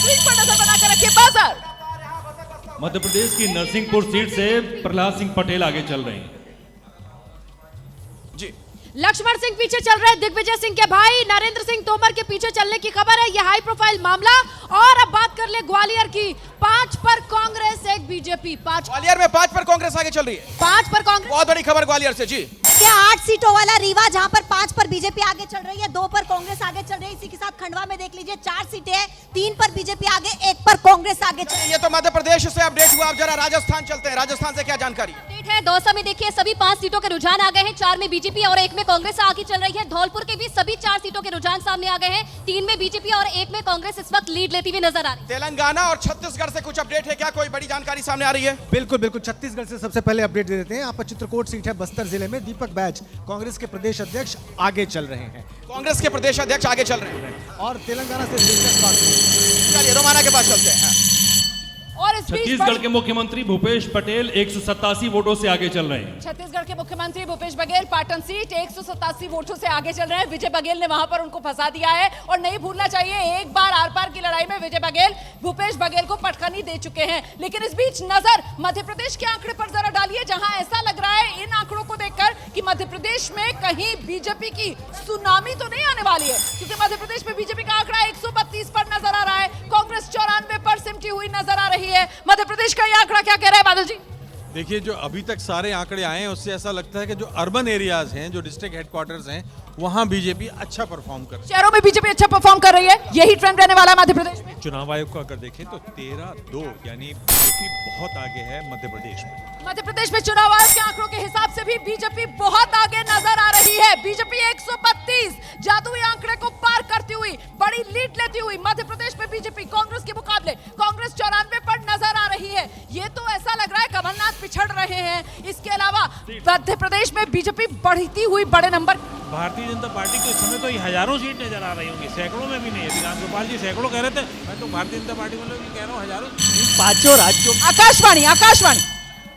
Screen पर नजर बनाकर रखिए बजर। मध्य प्रदेश की नरसिंहपुर सीट से प्रहलाद सिंह पटेल आगे चल रहे हैं जी। लक्ष्मण सिंह पीछे चल रहे हैं दिग्विजय सिंह के भाई नरेंद्र सिंह तोमर के पीछे चलने की खबर है। यह हाई प्रोफाइल मामला। और अब बात कर ले ग्वालियर की। 5 पर कांग्रेस 1 बीजेपी। 5 ग्वालियर में 5 पर कांग्रेस आगे चल रही है। 5 पर कांग्रेस। बहुत बड़ी खबर ग्वालियर से जी। क्या 8 सीटों वाला रीवा जहां पर 5 पर बीजेपी आगे चल रही है, 2 पर कांग्रेस आगे चल रही है। इसी के साथ खंडवा में देख लीजिए 4 सीटें हैं, 3 पर बीजेपी आगे, 1 पर कांग्रेस आगे चल रही है। ये तो मध्य प्रदेश से अपडेट हुआ। अब जरा राजस्थान चलते हैं। राजस्थान से क्या जानकारी अपडेट है? दौसा में देखिए सभी 5 सीटों के रुझान आ गए हैं। 4 में बीजेपी और 1 में कांग्रेस आगे चल रही है। धौलपुर के भी सभी 4 सीटों के रुझान सामने आ गए हैं। 3 में बीजेपी और 1 में कांग्रेस इस वक्त लीड लेती हुई नजर आ रही है। तेलंगाना और छत्तीसगढ़ से कुछ अपडेट है क्या? कोई बड़ी जानकारी सामने आ रही है? बिल्कुल बिल्कुल। छत्तीसगढ़ से सबसे पहले अपडेट दे देते हैं। यहाँ पर चित्रकूट सीट है बस्तर जिले में। दीपक बैज कांग्रेस के प्रदेश अध्यक्ष आगे चल रहे हैं। कांग्रेस के प्रदेश अध्यक्ष आगे चल रहे हैं। और तेलंगाना से दिलचस्प बात है। चलिए रोमाना के पास चलते हैं। और इस बीच छत्तीसगढ़ के मुख्यमंत्री भूपेश पटेल 187 वोटों से आगे चल रहे हैं। छत्तीसगढ़ के मुख्यमंत्री भूपेश बघेल पाटन सीट 187 वोटों से आगे चल रहे हैं। विजय बघेल ने वहां पर उनको फंसा दिया है। और नहीं भूलना चाहिए एक बार आर पार की लड़ाई में विजय बघेल भूपेश बघेल को पटखनी दे चुके हैं। लेकिन इस बीच नजर मध्य प्रदेश के आंकड़े पर जरा डालिए, जहां ऐसा लग रहा है इन आंकड़ों को देखकर कि मध्य प्रदेश में कहीं बीजेपी की सुनामी तो नहीं आने वाली है। क्योंकि मध्य प्रदेश में बीजेपी का आंकड़ा 132 पर नजर आ रहा है, कांग्रेस 94 पर सिमटी हुई नजर आ रही है। मध्य प्रदेश का ये आंकड़ा क्या कह रहा है बादल जी? देखिए, जो अभी तक सारे आंकड़े आए हैं उससे ऐसा लगता है कि जो अर्बन एरियाज हैं, जो डिस्ट्रिक्ट हेडक्वार्टर्स हैं, वहां बीजेपी अच्छा परफॉर्म कर रही है। शहरों में बीजेपी अच्छा परफॉर्म कर रही है। यही ट्रेंड रहने वाला है मध्य प्रदेश में। चुनाव आयोग को अगर देखें तो 13-2 यानी बीजेपी बहुत आगे है मध्य प्रदेश में। मध्य प्रदेश में चुनाव आयोग के आंकड़ों के हिसाब से भी बीजेपी बहुत आगे नजर आ रही है। बीजेपी 132 जादुई आंकड़े को पार करती हुई बड़ी लीड लेती हुई मध्य प्रदेश में बीजेपी कांग्रेस के मुकाबले कांग्रेस 94 पर नजर आ रही है। ये तो ऐसा लग रहा है कमलनाथ पिछड़ रहे हैं। इसके अलावा मध्य प्रदेश में बीजेपी बढ़ती हुई बड़े नंबर। भारतीय जनता पार्टी को इस समय तो ये हजारों सीट नजर आ रही होंगी, सैकड़ों में भी नहीं है। रामगोपाल जी सैकड़ों कह रहे थे, मैं तो भारतीय जनता पार्टी वालों की कह रहा हूँ हजारों। 5 राज्यों। आकाशवाणी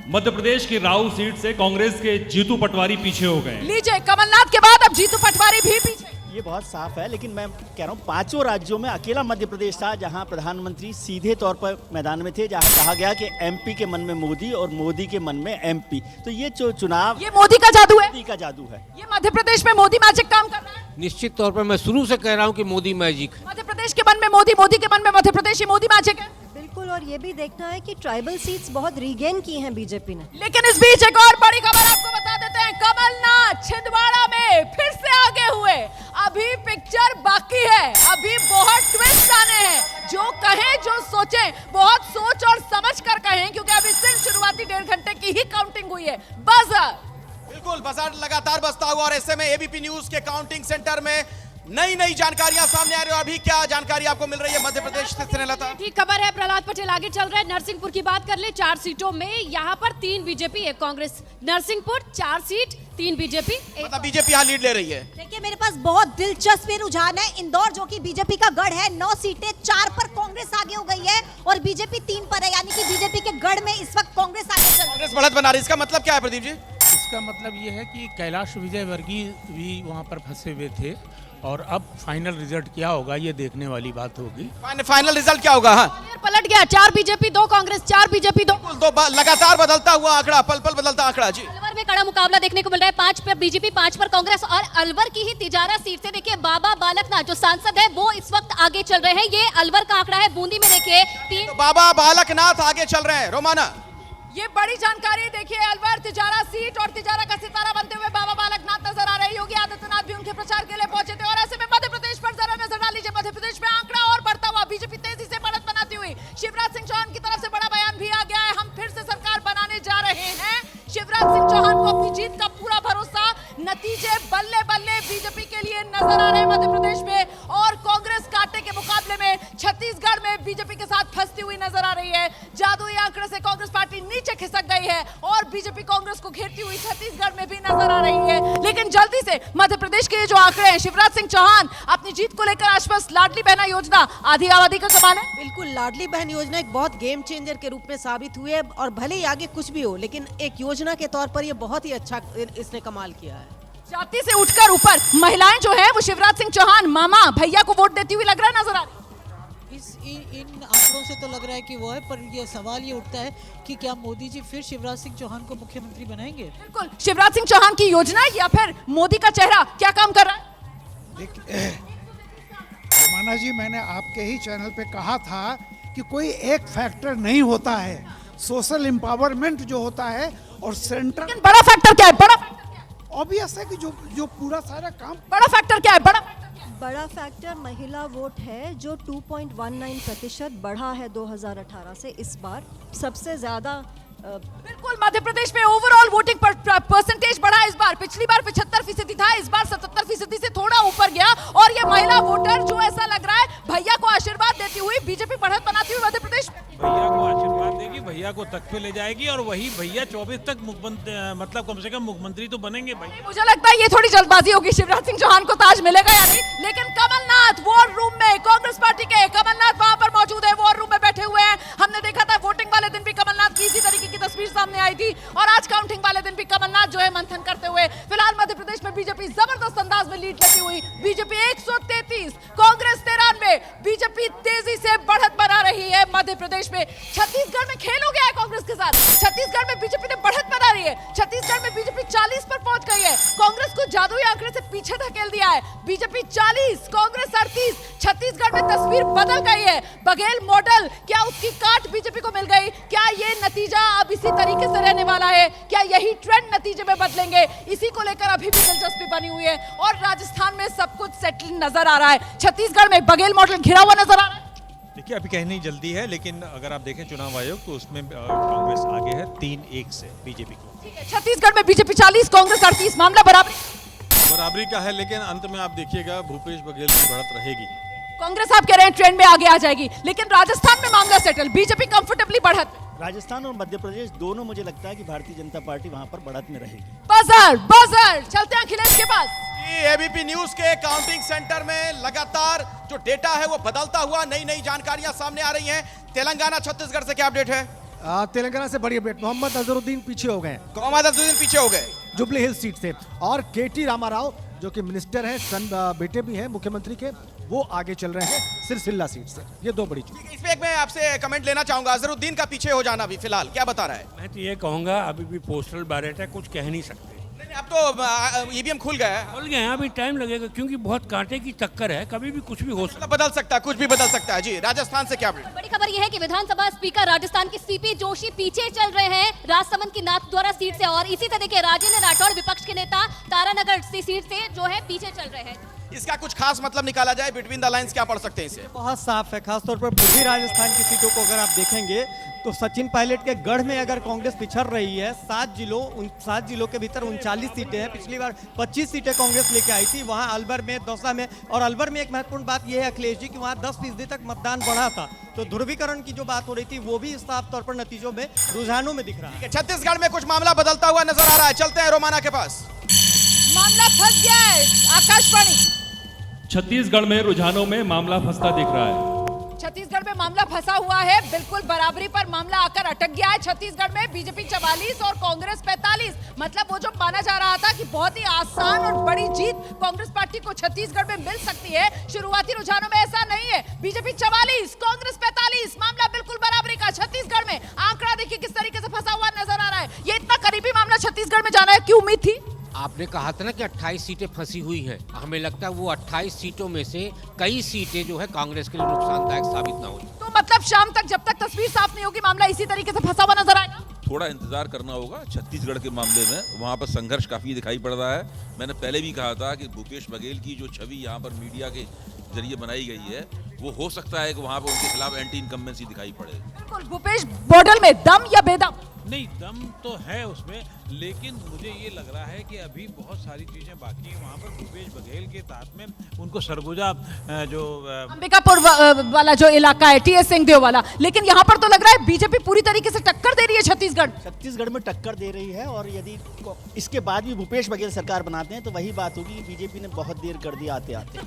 मध्य प्रदेश की राऊ सीट से कांग्रेस के जीतू पटवारी पीछे हो गए। लीजिए, कमलनाथ के बाद अब जीतू पटवारी भी पीछे। ये बहुत साफ है, लेकिन मैं कह रहा हूँ 5 राज्यों में अकेला मध्य प्रदेश था जहां प्रधानमंत्री सीधे तौर पर मैदान में थे, जहां कहा गया कि एमपी के मन में मोदी और मोदी के मन में एमपी। तो ये जो चुनाव, ये मोदी का जादू है। मोदी का जादू है। ये मध्य प्रदेश में मोदी मैजिक काम कर रहा है। निश्चित तौर पर मैं शुरू से कह रहा हूँ कि मोदी मैजिक। मध्य प्रदेश के मन में मोदी, मोदी के मन में मध्य प्रदेश, ये मोदी मैजिक है। बिल्कुल। और ये भी देखना है कि ट्राइबल सीट्स बहुत रीगेन की हैं बीजेपी ने। लेकिन इस बीच एक और बड़ी खबर आपको बता देते हैं। कमलनाथ छिंदवाड़ा में फिर से आगे हुए। अभी पिक्चर बाकी है, अभी बहुत ट्विस्ट आने हैं। जो कहें, जो सोचें, बहुत सोच और समझ कर कहें, क्योंकि अभी सिर्फ शुरुआती 1.5 घंटे की ही काउंटिंग हुई है। बजर बिल्कुल, बाजार लगातार बसता हुआ। और ऐसे में एबीपी न्यूज के काउंटिंग सेंटर में नई जानकारियां सामने आ रही है। अभी क्या जानकारी आपको मिल रही है मध्य प्रदेश से स्नेहलता? ठीक खबर है, प्रहलाद पटेल आगे चल रहे हैं। नरसिंहपुर की बात कर ले, 4 सीटों में यहाँ पर 3 BJP 1 Congress. Narsinghpur 4 seat 3 BJP, मतलब बीजेपी यहाँ लीड ले रही है। देखिए, मेरे पास बहुत दिलचस्प रुझान है। इंदौर जो कि बीजेपी का गढ़ है, 9 सीटें, 4 पर कांग्रेस आगे हो गई है और बीजेपी 3 पर है। यानी कि बीजेपी के गढ़ में इस वक्त कांग्रेस आगे चल रही है। कांग्रेस बढ़त बना रही है। इसका मतलब क्या है प्रदीप जी? इसका मतलब ये है कि कैलाश विजयवर्गीय भी वहाँ पर फंसे हुए थे और अब फाइनल रिजल्ट क्या होगा ये देखने वाली बात होगी। फाइनल रिजल्ट क्या होगा? हाँ, पलट गया। 4 बीजेपी 2 कांग्रेस, 4 बीजेपी 2। लगातार बदलता हुआ आंकड़ा, पल पल बदलता आंकड़ा जी। अलवर में कड़ा मुकाबला देखने को मिल रहा है। 5 पर बीजेपी, 5 पर कांग्रेस। और अलवर की ही तिजारा सीट से देखिए बाबा बालकनाथ जो सांसद है वो इस वक्त आगे चल रहे हैं। ये अलवर का आंकड़ा है। बूंदी में देखिए 3। तो बाबा बालकनाथ आगे चल रहे हैं। रोमाना, ये बड़ी जानकारी देखिए। अलवर तिजारा सीट और तिजारा का सितारा बनते हुए बाबा बालकनाथ नजर आ रहे हैं। योगी आदित्यनाथ भी उनके प्रचार के लिए पहुंचे थे। और ऐसे में मध्य प्रदेश पर जरा नजर डाल लीजिए। मध्य प्रदेश में आंकड़ा और बढ़ता हुआ, बीजेपी तेजी से बढ़त बनाती हुई। शिवराज सिंह चौहान की तरफ से बड़ा बयान भी आ गया है, हम फिर से सरकार बनाने जा रहे हैं। शिवराज सिंह चौहान को अपनी जीत का पूरा भरोसा। नतीजे बल्ले बल्ले बीजेपी के लिए नजर आ रहे हैं मध्य प्रदेश में। और कांग्रेस कांटे के मुकाबले में छत्तीसगढ़ में बीजेपी के साथ फंसती हुई नजर आ रही है। जादुई आंकड़े से कांग्रेस पार्टी नीचे खिसक गई है और बीजेपी कांग्रेस को घेरती हुई छत्तीसगढ़ में भी नजर आ रही है। लेकिन जल्दी से मध्य प्रदेश के जो आंकड़े हैं, शिवराज सिंह चौहान अपनी जीत को लेकर आश्वस्त। लाडली बहना योजना आधी आबादी का कमाल है। बिल्कुल, लाडली बहन योजना एक बहुत गेम चेंजर के रूप में साबित हुई है। और भले ही आगे कुछ भी हो, लेकिन एक योजना के तौर पर ये बहुत ही अच्छा इसने कमाल किया है। जाति से उठकर ऊपर महिलाएं जो है वो शिवराज सिंह चौहान मामा भैया को वोट देती हुई लग रहा है, नजर आ रही है। इस इन आंकड़ों से तो लग रहा है कि वो है, पर ये सवाल ये उठता है कि क्या मोदी जी फिर शिवराज सिंह चौहान को मुख्यमंत्री बनाएंगे? बिल्कुल, शिवराज सिंह चौहान की योजना या फिर मोदी का चेहरा क्या काम कर रहा है? रमाना जी, मैंने आपके ही चैनल पे कहा था कि कोई एक फैक्टर नहीं होता है, सोशल एम्पावरमेंट जो होता है और सेंट्रल। लेकिन बड़ा फैक्टर क्या है? बड़ा ऑब्वियस है कि जो पूरा सारा काम। बड़ा फैक्टर क्या है? बड़ा फैक्टर महिला वोट है जो 2.19% बढ़ा है 2018 से इस बार सबसे ज्यादा। बिल्कुल, मध्य प्रदेश में ओवरऑल वोटिंग परसेंटेज बढ़ा इस बार। पिछली बार 75% था, इस बार 77% से थोड़ा ऊपर गया। और ये महिला वोटर जो ऐसा लग रहा है भैया को आशीर्वाद देती हुई बीजेपी बढ़त बनाती हुई मध्य प्रदेश में भैया को आशीर्वाद देगी, भैया को तख्त पे ले जाएगी और वही भैया 24 तक मतलब कम से कम मुख्यमंत्री तो बनेंगे भाई। मुझे लगता है ये थोड़ी जल्दबाजी होगी, शिवराज सिंह चौहान को ताज मिलेगा या नहीं। लेकिन कमलनाथ वॉर रूम में, कांग्रेस पार्टी के कमलनाथ वहां पर मौजूद है, वॉर रूम में बैठे हुए हैं। हमने देखा था वोटिंग वाले दिन भी कमलनाथ की इसी तरीके की तस्वीर सामने आई थी और आज काउंटिंग वाले दिन भी कमलनाथ जो है मंथन करते हुए। फिलहाल मध्य प्रदेश में बीजेपी जबरदस्त अंदाज में लीड लेती हुई, बीजेपी 133, कांग्रेस 93, बीजेपी तेजी से बढ़त बना रही है मध्य प्रदेश में। छत्तीसगढ़ में खेल हो गया है कांग्रेस के साथ, छत्तीसगढ़ में बीजेपी ने बढ़त बना रही है। छत्तीसगढ़ में बीजेपी 40 पर पहुंच गई है, कांग्रेस को जादुई आंकड़े से पीछे धकेल दिया है। बीजेपी 40, कांग्रेस 38, छत्तीसगढ़ में तस्वीर बदल गई है। बघेल मॉडल, क्या उसकी काट बीजेपी को मिल गई? क्या ये नतीजा अब इसी तरीके से रहने वाला है? क्या यही ट्रेंड नतीजे में बदलेंगे? इसी को लेकर अभी भी दिलचस्पी बनी हुई है और राजस्थान में सब कुछ सेटल नजर आ रहा है। छत्तीसगढ़ में बघेल मॉडल घिरा हुआ नजर आ रहा है। देखिए, अभी कहनी जल्दी है, लेकिन अगर आप देखें चुनाव आयोग तो उसमें कांग्रेस आगे है 3-1 से बीजेपी को। छत्तीसगढ़ में बीजेपी 40, कांग्रेस 38, मामला बराबरी का है, लेकिन अंत में आप देखिएगा भूपेश बघेल की बढ़त रहेगी। कांग्रेस आप कह रहे हैं ट्रेंड में आगे आ जाएगी, लेकिन राजस्थान में मामला सेटल, बीजेपी कंफर्टेबली बढ़त। राजस्थान और मध्य प्रदेश दोनों मुझे लगता है कि भारतीय जनता पार्टी वहां पर बढ़त में रहेगी। बजर चलते हैं अखिलेश के पास। एबीपी न्यूज के काउंटिंग सेंटर में लगातार जो डेटा है वो बदलता हुआ नई जानकारियां सामने आ रही हैं। तेलंगाना छत्तीसगढ़ से क्या अपडेट है? तेलंगाना से बड़ी अपडेट, मोहम्मद अजहरुद्दीन पीछे हो गए। मोहम्मद अजहरुद्दीन पीछे हो गए जुबली हिल्स सीट से, और केटी रामाराव जो कि मिनिस्टर हैं, सन बेटे भी हैं मुख्यमंत्री के, वो आगे चल रहे हैं सिरसिल्ला सीट से। ये दो बड़ी चीज। इस पे एक मैं आपसे कमेंट लेना चाहूंगा, अजहरुद्दीन का पीछे हो जाना भी फिलहाल क्या बता रहा है? मैं तो ये कहूँगा अभी भी पोस्टल बैलेट है, कुछ कह नहीं सकते। अब तो ईवीएम खुल गया है। खुल गए हैं, अभी टाइम लगेगा क्योंकि बहुत कांटे की टक्कर है, कभी भी कुछ भी हो सकता है। बदल सकता है, कुछ भी बदल सकता है। जी, राजस्थान से क्या अपडेट? बड़ी खबर यह है कि विधानसभा स्पीकर राजस्थान के सीपी जोशी पीछे चल रहे हैं राजसमंद की नाथद्वारा सीट से, और इसी तरह के राजेंद्र राठौड़ विपक्ष के नेता तारानगर सीट से जो है पीछे चल रहे हैं। इसका कुछ खास मतलब निकाला जाए, बिटवीन द लाइंस क्या पढ़ सकते हैं इसे? बहुत साफ है, खासतौर पर पूर्वी राजस्थान की सीटों को अगर आप देखेंगे तो सचिन पायलट के गढ़ में अगर कांग्रेस पिछड़ रही है, 7 जिलों के भीतर 39 सीटें हैं। पिछली बार 25 सीटें कांग्रेस लेके आई थी, वहां अलवर में, दौसा में। और अलवर में एक महत्वपूर्ण बात यह है अखिलेश जी कि वहां 10% तक मतदान बढ़ा था, तो ध्रुवीकरण की जो बात हो रही थी वो भी साफ तौर पर नतीजों में, रुझानों में दिख रहा है। छत्तीसगढ़ में कुछ मामला बदलता हुआ नजर आ रहा है, चलते हैं रोमाना के पास। मामला फंस गया है, आकाशवाणी। छत्तीसगढ़ में रुझानों में मामला फंसता दिख रहा है। छत्तीसगढ़ में मामला फंसा हुआ है, बिल्कुल बराबरी पर मामला आकर अटक गया है। छत्तीसगढ़ में बीजेपी 44 और कांग्रेस 45, मतलब वो जो माना जा रहा था कि बहुत ही आसान और बड़ी जीत कांग्रेस पार्टी को छत्तीसगढ़ में मिल सकती है, शुरुआती रुझानों में ऐसा नहीं है। बीजेपी 44, कांग्रेस 45, मामला बिल्कुल बराबरी का। छत्तीसगढ़ में आंकड़ा देखिए किस तरीके से फंसा हुआ नजर आ रहा है। ये इतना करीबी मामला छत्तीसगढ़ में जाना है, क्या उम्मीद थी? आपने कहा था ना कि 28 सीटें फंसी हुई हैं, हमें लगता है वो 28 सीटों में से कई सीटें जो है कांग्रेस के लिए नुकसानदायक साबित ना हो। तो मतलब शाम तक जब तक तस्वीर साफ नहीं होगी मामला इसी तरीके से फंसा हुआ नजर आएगा। थोड़ा इंतजार करना होगा। छत्तीसगढ़ के मामले में वहाँ पर संघर्ष काफी दिखाई पड़ रहा है। मैंने पहले भी कहा था कि भूपेश बघेल की जो छवि यहाँ पर मीडिया के जरिए बनाई गई है, वो हो सकता है कि वहाँ पर उनके खिलाफ एंटी इनकम्बेंसी दिखाई पड़े। बिल्कुल, भूपेश मॉडल में दम या बेदम? नहीं, दम तो है उसमें, लेकिन मुझे ये लग रहा है कि अभी बहुत सारी चीजें बाकी हैं वहाँ पर। भूपेश बघेल के साथ में उनको सरगुजा जो अंबिकापुर वाला जो इलाका है, टीएस सिंहदेव वाला, लेकिन यहाँ पर तो लग रहा है बीजेपी पूरी तरीके से टक्कर दे रही है। छत्तीसगढ़ में टक्कर दे रही है, और यदि इसके बाद भी भूपेश बघेल सरकार बनाते हैं तो वही बात होगी, बीजेपी ने बहुत देर कर दी आते आते।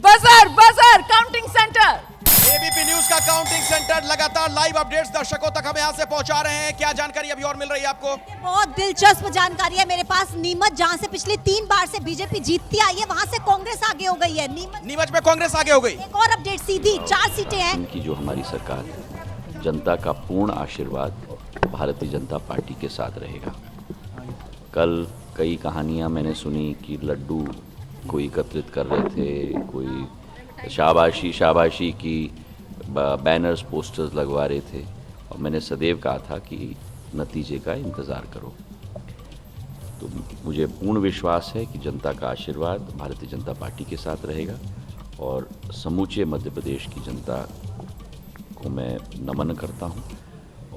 Buzzer counting centre, ABP news का काउंटिंग सेंटर रिपोर्टर लगातार लाइव अपडेट्स दर्शकों तक हम यहां से पहुंचा रहे हैं। क्या जानकारी अभी और मिल रही है आपको? बहुत दिलचस्प जानकारी है मेरे पास। नीमच, जहां से पिछली 3 बार से बीजेपी जीतती आई है, वहां से कांग्रेस आगे हो गई है। नीमच में कांग्रेस आगे हो गई। एक और अपडेट सीधी, 4 सीटें हैं। उनकी जो हमारी सरकार है, जनता का पूर्ण आशीर्वाद भारतीय जनता पार्टी के साथ रहेगा। कल कई कहानियां मैंने सुनी कि लड्डू कोई एकत्रित कर रहे थे, कोई शाबाशी की बैनर्स पोस्टर्स लगवा रहे थे, और मैंने सदैव कहा था कि नतीजे का इंतज़ार करो। तो मुझे पूर्ण विश्वास है कि जनता का आशीर्वाद भारतीय जनता पार्टी के साथ रहेगा, और समूचे मध्य प्रदेश की जनता को मैं नमन करता हूं।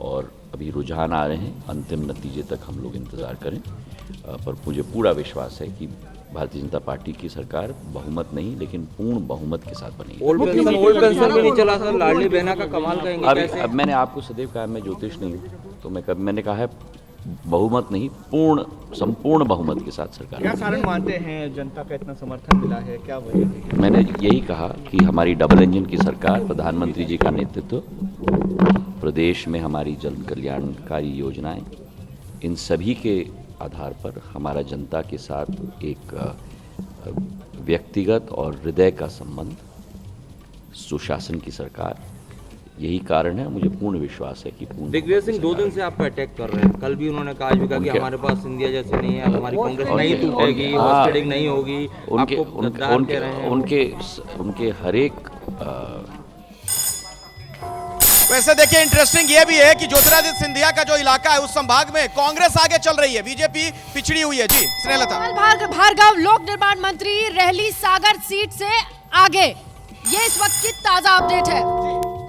और अभी रुझान आ रहे हैं, अंतिम नतीजे तक हम लोग इंतज़ार करें, पर मुझे पूरा विश्वास है कि भारतीय जनता पार्टी की सरकार बहुमत नहीं लेकिन पूर्ण बहुमत के साथ बनेगी। ओल्ड पेंशन में नहीं चला सर, लाडली बहना का कमाल करेंगे कैसे? अब मैंने आपको सदैव कहा मैं ज्योतिष नहीं हूँ, तो मैंने कहा है बहुमत नहीं, संपूर्ण बहुमत के साथ सरकार। क्या कारण मानते हैं जनता का इतना समर्थन मिला है, क्या वजह? मैंने यही कहा कि हमारी डबल इंजन की सरकार, प्रधानमंत्री जी का नेतृत्व, प्रदेश में हमारी जन कल्याणकारी योजनाएं, इन सभी के आधार पर हमारा जनता के साथ एक व्यक्तिगत और हृदय का संबंध, सुशासन की सरकार, यही कारण है। मुझे पूर्ण विश्वास है कि दिग्विजय सिंह 2 दिन से आप पर अटैक कर रहे हैं। कल भी उन्होंने कहा कि हमारे पास इंडिया जैसे नहीं है, हमारी कांग्रेस नहीं टूटेगी, हॉस्पिटलिंग नहीं होगी। उनके हर एक वैसे देखिए इंटरेस्टिंग ये भी है कि ज्योतिरादित्य सिंधिया का जो इलाका है उस संभाग में कांग्रेस आगे चल रही है, बीजेपी पिछड़ी हुई है। जी स्नेहलता। भार्गव लोक निर्माण मंत्री रहली सागर सीट से आगे, ये इस वक्त की ताजा अपडेट है।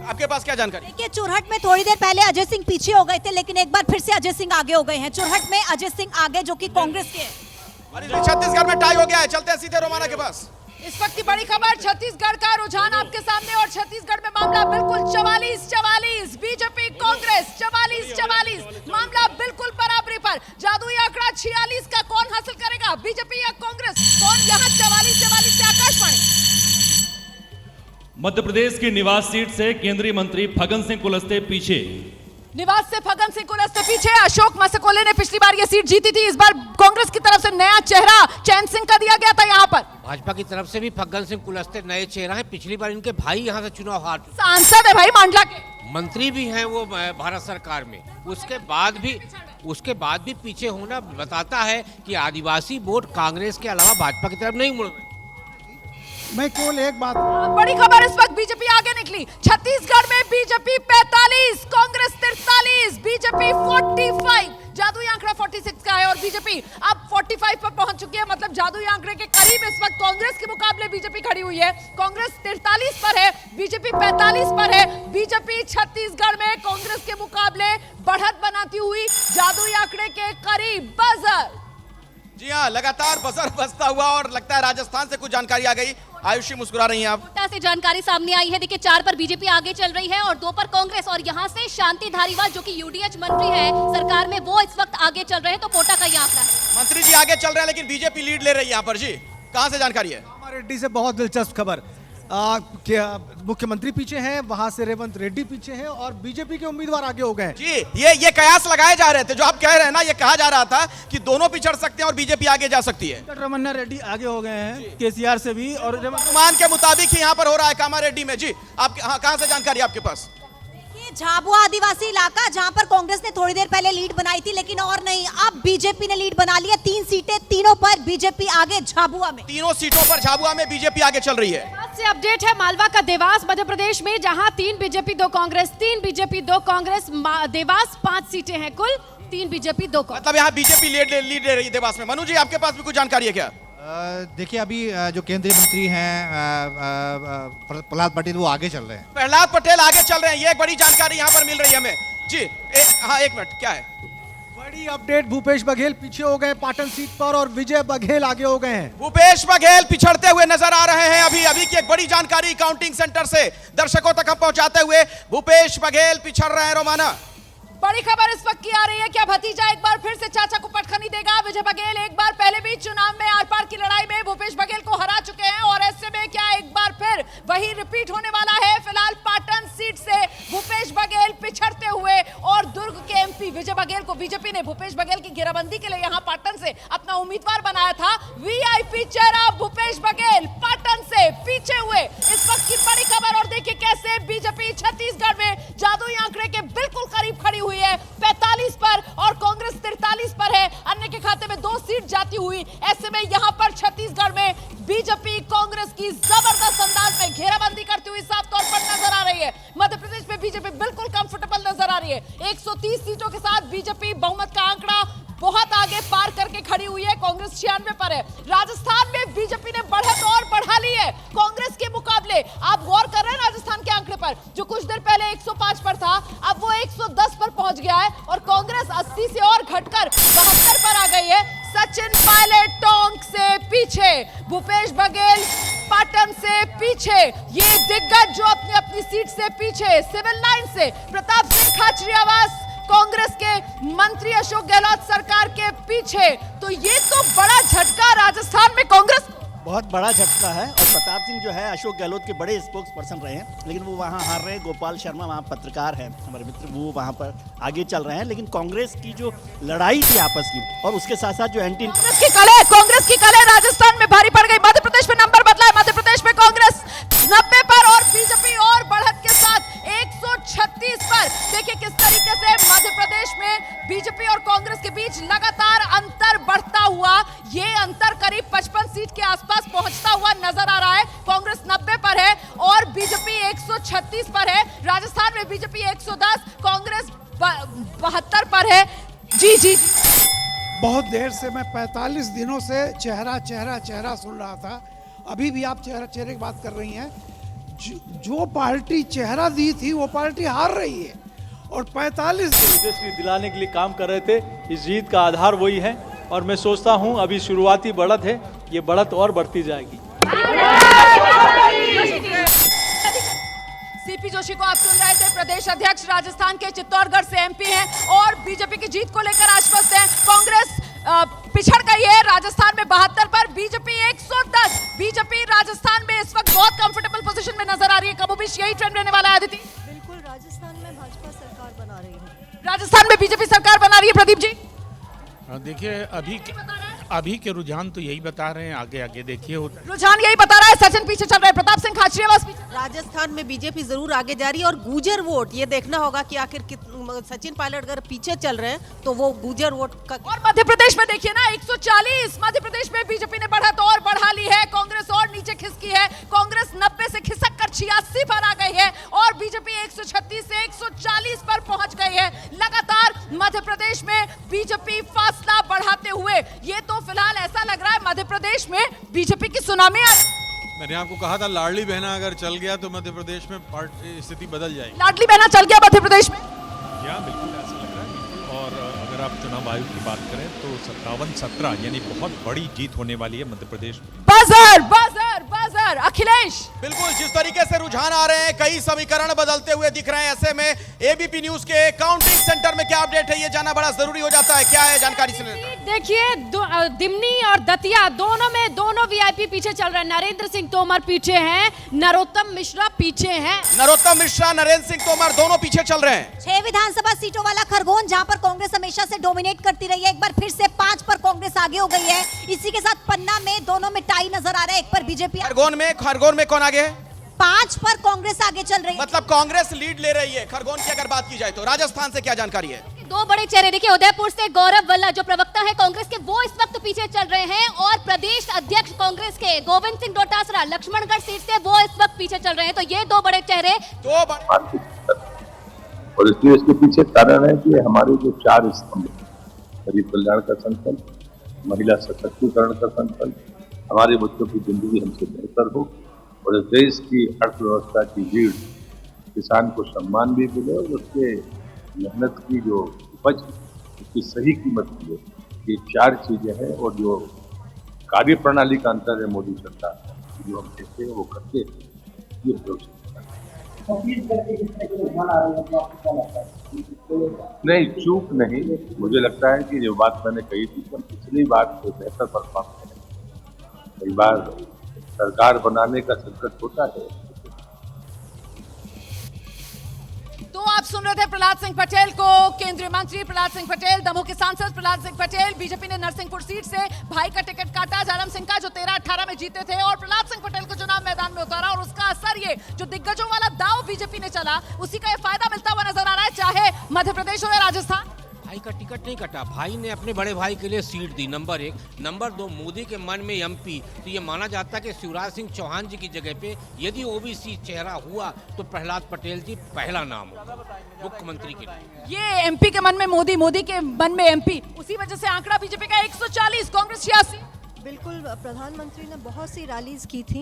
आपके पास क्या जानकारी? देखिए चुरहट में थोड़ी देर पहले अजय सिंह पीछे हो गए थे, लेकिन एक बार फिर से अजय सिंह आगे हो गए हैं। चुरहट में अजय सिंह आगे, जो कि कांग्रेस के हैं। छत्तीसगढ़ में टाई हो गया है। चलते हैं सीधे रोमाना के पास। इस वक्त की बड़ी खबर, छत्तीसगढ़ का रुझान आपके सामने, और छत्तीसगढ़ में मामला बिल्कुल 44-44, बीजेपी कांग्रेस 44-44, मामला बिल्कुल बराबरी पर। जादुई आंकड़ा 46 का कौन हासिल करेगा, बीजेपी या कांग्रेस? कौन यहाँ 44-44 से? आकाशवाणी। मध्य प्रदेश की निवास सीट से केंद्रीय मंत्री फग्गन सिंह कुलस्ते पीछे। निवास से फग्गन सिंह कुलस्ते पीछे। अशोक मसकोले ने पिछली बार ये सीट जीती थी, इस बार कांग्रेस की तरफ से नया चेहरा चैन सिंह का दिया गया था यहाँ पर। भाजपा की तरफ से भी फग्गन सिंह कुलस्ते नए चेहरा है। पिछली बार इनके भाई यहाँ से चुनाव हार, सांसद है भाई मांडला के, मंत्री भी हैं वो भारत सरकार में। उसके बाद भी पीछे होना बताता है कि आदिवासी वोट कांग्रेस के अलावा भाजपा की तरफ नहीं मुड़ रहे। मैं केवल एक बात, बड़ी खबर इस वक्त बीजेपी आगे निकली। छत्तीसगढ़ में बीजेपी 45, कांग्रेस 43, बीजेपी 45। जादुई आंकड़ा 46 का है और बीजेपी अब 45 पर पहुंच चुकी है। मतलब जादुई आंकड़े के करीब इस वक्त कांग्रेस के मुकाबले बीजेपी खड़ी हुई है। कांग्रेस 43 पर है, बीजेपी 45 पर है। बीजेपी छत्तीसगढ़ में कांग्रेस के मुकाबले बढ़त बनाती हुई जादुई आंकड़े के करीब। बजर, जी हाँ, लगातार बजर बजता हुआ, और लगता है राजस्थान से कुछ जानकारी आ गई। आयुषी मुस्कुरा रही हैं आप। कोटा से जानकारी सामने आई है। देखिए 4 पर बीजेपी आगे चल रही है और 2 पर कांग्रेस, और यहाँ से शांति धारीवाल जो कि यूडीएच मंत्री है सरकार में, वो इस वक्त आगे चल रहे हैं। तो कोटा का ये आंकड़ा है। मंत्री जी आगे चल रहे हैं, लेकिन बीजेपी लीड ले रही है यहाँ पर। जी कहाँ से जानकारी है? रेड्डी से बहुत दिलचस्प खबर। मुख्यमंत्री पीछे हैं, वहां से रेवंत रेड्डी पीछे हैं, और बीजेपी के उम्मीदवार आगे हो गए। जी ये कयास लगाए जा रहे थे, जो आप कह रहे हैं ना, ये कहा जा रहा था कि दोनों पिछड़ सकते हैं और बीजेपी आगे जा सकती है। रमन्ना रेड्डी आगे हो गए हैं केसीआर से भी, और अनुमान के मुताबिक ही यहाँ पर हो रहा है कामारेड्डी में। जी आप कहाँ से जानकारी आपके पास? झाबुआ आदिवासी इलाका, जहां पर कांग्रेस ने थोड़ी देर पहले लीड बनाई थी, लेकिन और नहीं, अब बीजेपी ने लीड बना ली है। 3 सीटें, तीनों पर बीजेपी आगे। झाबुआ में तीनों सीटों पर झाबुआ में बीजेपी आगे चल रही है। से अपडेट है मालवा का देवास मध्य प्रदेश में, जहां 3 बीजेपी 2 कांग्रेस, 3 बीजेपी 2 कांग्रेस। देवास 5 सीटें हैं कुल, 3 बीजेपी 2 कांग्रेस। मतलब यहाँ बीजेपी लीड ले रही है देवास में। मनु जी आपके पास भी कुछ जानकारी है क्या? देखिए अभी जो केंद्रीय मंत्री हैं प्रहलाद पटेल, वो आगे चल रहे हैं। प्रहलाद पटेल आगे चल रहे हैं, ये एक बड़ी जानकारी यहाँ पर मिल रही है हमें। जी हाँ, एक मिनट, क्या है बड़ी अपडेट? भूपेश बघेल पीछे हो गए पाटन सीट पर, और विजय बघेल आगे हो गए हैं। भूपेश बघेल पिछड़ते हुए नजर आ रहे हैं। अभी की एक बड़ी जानकारी काउंटिंग सेंटर से दर्शकों तक हम पहुंचाते हुए, भूपेश बघेल पिछड़ रहे हैं। रोमाना, बड़ी खबर इस वक्त की आ रही है, क्या भतीजा एक बार फिर से चाचा को पटखनी देगा? विजय बघेल एक बार पहले भी चुनाव में आर पार की लड़ाई में भूपेश बघेल को हरा चुके हैं, और ऐसे में क्या एक बार फिर वही रिपीट होने वाला है? फिलहाल पाटन सीट से भूपेश एसपी विजय बघेल को बीजेपी ने भूपेश बघेल की घेराबंदी के लिए यहां पाटन से अपना उम्मीदवार बनाया था। वीआईपी चेहरा भूपेश बघेल पाटन से पीछे हुए। इस वक्त की बड़ी खबर और देखिए कैसे बीजेपी छत्तीसगढ़ में जादुई आंकड़े के बिल्कुल करीब खड़ी हुई है 45 पर और कांग्रेस 43 पर है। अन्य के खाते में 2 सीट जाती हुई। ऐसे में यहां पर छत्तीसगढ़ में बीजेपी कांग्रेस की जबरदस्त अंदाज में घेराबंदी करती हुई साफ तौर पर नजर आ रही है। मध्य प्रदेश में बीजेपी बिल्कुल कंफर्टेबल नजर आ रही है। 130 सीटों के साथ बीजेपी बहुमत का आंकड़ा बहुत आगे पार करके खड़ी हुई है। कांग्रेस 96 पर है। राजस्थान में बीजेपी ने बढ़त और बढ़ा ली है कांग्रेस के मुकाबले। आप गौर कर रहे हैं राजस्थान के आंकड़े पर, जो कुछ देर पहले 105 पर था, अब वो 110 पर पहुंच गया है और कांग्रेस 80 से और घटकर 72 पर आ गई है। सचिन पायलट टोंक से पीछे, भूपेश बघेल पाटन से पीछे, ये दिग्गज जो अपनी अपनी सीट से पीछे, सिविल लाइन से प्रताप सिंह खाचरियावास कांग्रेस के मंत्री अशोक गहलोत सरकार के पीछे। तो ये तो बड़ा झटका राजस्थान में कांग्रेस, बहुत बड़ा झटका है। और प्रताप सिंह जो है अशोक गहलोत के बड़े स्पोक्स पर्सन रहे हैं, लेकिन वो वहाँ हार रहे हैं। गोपाल शर्मा वहाँ पत्रकार हैं हमारे मित्र, वो वहाँ पर आगे चल रहे हैं। लेकिन कांग्रेस की जो लड़ाई थी आपस की, और उसके साथ साथ जो कांग्रेस की कले राजस्थान में भारी पड़ गई। मध्य प्रदेश में नंबर बदला है। मध्य प्रदेश में कांग्रेस 90 पर और बीजेपी और बढ़त के साथ 136 पर। देखिए किस तरीके से मध्य प्रदेश में बीजेपी और कांग्रेस के बीच लगातार अंतर बढ़ता हुआ, ये अंतर करीब 55 सीट के आसपास पहुंचता हुआ नजर आ रहा है। कांग्रेस 90 पर है और बीजेपी 136 पर है। राजस्थान में बीजेपी 110, कांग्रेस 72 पर है। जी बहुत देर से मैं 45 दिनों से चेहरा सुन रहा था। अभी भी आप चेहरे की बात कर रही हैं। जो पार्टी चेहरा दी थी वो पार्टी हार रही है और 45 दिलचस्पी दिलाने के लिए काम कर रहे थे। इस जीत का आधार वही है और मैं सोचता हूं अभी शुरुआती बढ़त है, ये बढ़त और बढ़ती जाएगी। सीपी जोशी को आप सुन रहे थे, प्रदेश अध्यक्ष राजस्थान के चित्तौड़गढ़ से एमपी हैं और बीजेपी की जीत को लेकर आश्वस्त हैं। कांग्रेस पिछड़ गई है राजस्थान में 72 पर, बीजेपी 110। बीजेपी राजस्थान में इस वक्त बहुत कंफर्टेबल पोजीशन में नजर आ रही है। कमोबेश यही ट्रेंड रहने वाला है। अदिति, बिल्कुल राजस्थान में भाजपा सरकार बना रही है। राजस्थान में बीजेपी सरकार बना रही है। प्रदीप जी, देखिए अभी के रुझान तो यही बता रहे हैं, आगे देखिए रुझान यही बता रहा है। सचिन पीछे चल रहे हैं, प्रताप सिंह खाचरियावास राजस्थान में बीजेपी जरूर आगे जा रही है और गुजर वोट ये देखना होगा कि आखिर सचिन पायलट अगर पीछे चल रहे हैं तो वो गुजर वोट का। और मध्य प्रदेश में देखिए ना 140 मध्य प्रदेश में बीजेपी ने बढ़त और बढ़ा ली है। कांग्रेस और नीचे खिसकी है। कांग्रेस 90 से खिसक कर 86 पर आ गई है और बीजेपी 136 से 140 पर पहुंच गई है। लगातार मध्य प्रदेश में बीजेपी फासला बढ़ाते हुए, ये तो फिलहाल ऐसा लग रहा है मध्य प्रदेश में बीजेपी की सुनामी। मैंने आपको कहा था लाडली बहना अगर चल गया तो मध्य प्रदेश में स्थिति बदल जाएगी। लाडली बहना चल गया मध्य प्रदेश में, बिल्कुल ऐसा लग रहा है। और अगर आप चुनाव आयोग की बात करें तो 57-17 यानी बहुत बड़ी जीत होने वाली है मध्य प्रदेश में। बजर अखिलेश, बिल्कुल जिस तरीके से रुझान आ रहे हैं, कई समीकरण बदलते हुए दिख रहे हैं। ऐसे में एबीपी न्यूज के काउंटिंग सेंटर में क्या अपडेट है ये जानना बड़ा जरूरी हो जाता है। क्या है जानकारी से? देखिए दिमनी और दतिया दोनों वीआईपी पीछे चल रहे हैं। नरेंद्र सिंह तोमर पीछे हैं, नरोत्तम मिश्रा पीछे हैं। नरोत्तम मिश्रा, नरेंद्र सिंह तोमर दोनों पीछे चल रहे हैं। 6 विधानसभा सीटों वाला खरगोन, जहां पर कांग्रेस हमेशा से डोमिनेट करती रही है, एक बार फिर से 5 पर कांग्रेस आगे हो गई है। इसी के साथ पन्ना में दोनों में टाई नजर आ रहा है, एक पर बीजेपी। खरगोन में कौन आगे है? 5 पर कांग्रेस आगे चल रही है। मतलब कांग्रेस लीड ले रही है खरगोन की अगर बात की जाए तो। राजस्थान से क्या जानकारी है? 2 बड़े चेहरे देखिए, उदयपुर से गौरव वल्ला जो प्रवक्ता है कांग्रेस के, वो इस वक्त पीछे चल रहे हैं और प्रदेश अध्यक्ष कांग्रेस के गोविंद सिंह डोटासरा लक्ष्मणगढ़ सीट से वो इस वक्त पीछे चल रहे हैं। तो ये 2 बड़े चेहरे, और इसलिए इसके पीछे कारण है कि हमारे जो 4 स्तंभ, गरीब कल्याण का संकल्प, महिला सशक्तिकरण का संकल्प, हमारे बच्चों की जिंदगी हमसे बेहतर हो और देश की अर्थव्यवस्था की रीढ़, किसान को सम्मान भी मिले और उसके मेहनत की जो उपज उसकी सही कीमत मिले। ये 4 चीजें हैं और जो कार्य प्रणाली का अंतर है मोदी सरकार जो हम कहते हैं वो करते हैं, ये भरोसा नहीं, चूक नहीं। मुझे लगता है कि जो बात मैंने कही थी कि पिछली बार से बेहतर परफॉर्म करें। कई बार सरकार बनाने का संकट होता है। तो आप सुन रहे थे प्रहलाद सिंह पटेल को, केंद्रीय मंत्री प्रहलाद सिंह पटेल, दमोह के सांसद प्रहलाद सिंह पटेल। बीजेपी ने नरसिंहपुर सीट से भाई का टिकट काटा, जालम सिंह का जो 13-18 में जीते थे, और प्रहलाद सिंह पटेल को चुनाव मैदान में उतारा, और उसका असर ये जो दिग्गजों वाला दाव बीजेपी ने चला, उसी का ये फायदा मिलता हुआ नजर आ रहा है, चाहे मध्य प्रदेश हो या राजस्थान। भाई का टिकट नहीं कटा, भाई ने अपने बड़े भाई के लिए सीट दी, नंबर 1। नंबर 2, मोदी के मन में एमपी, तो ये माना जाता है कि शिवराज सिंह चौहान जी की जगह पे यदि ओबीसी चेहरा हुआ तो प्रहलाद पटेल जी पहला नाम हो मुख्यमंत्री के लिए। ये एमपी के मन में मोदी, मोदी के मन में एमपी, उसी वजह से आंकड़ा बीजेपी का 140, कांग्रेस 86। बिल्कुल, प्रधानमंत्री ने बहुत सी रैलीज की थी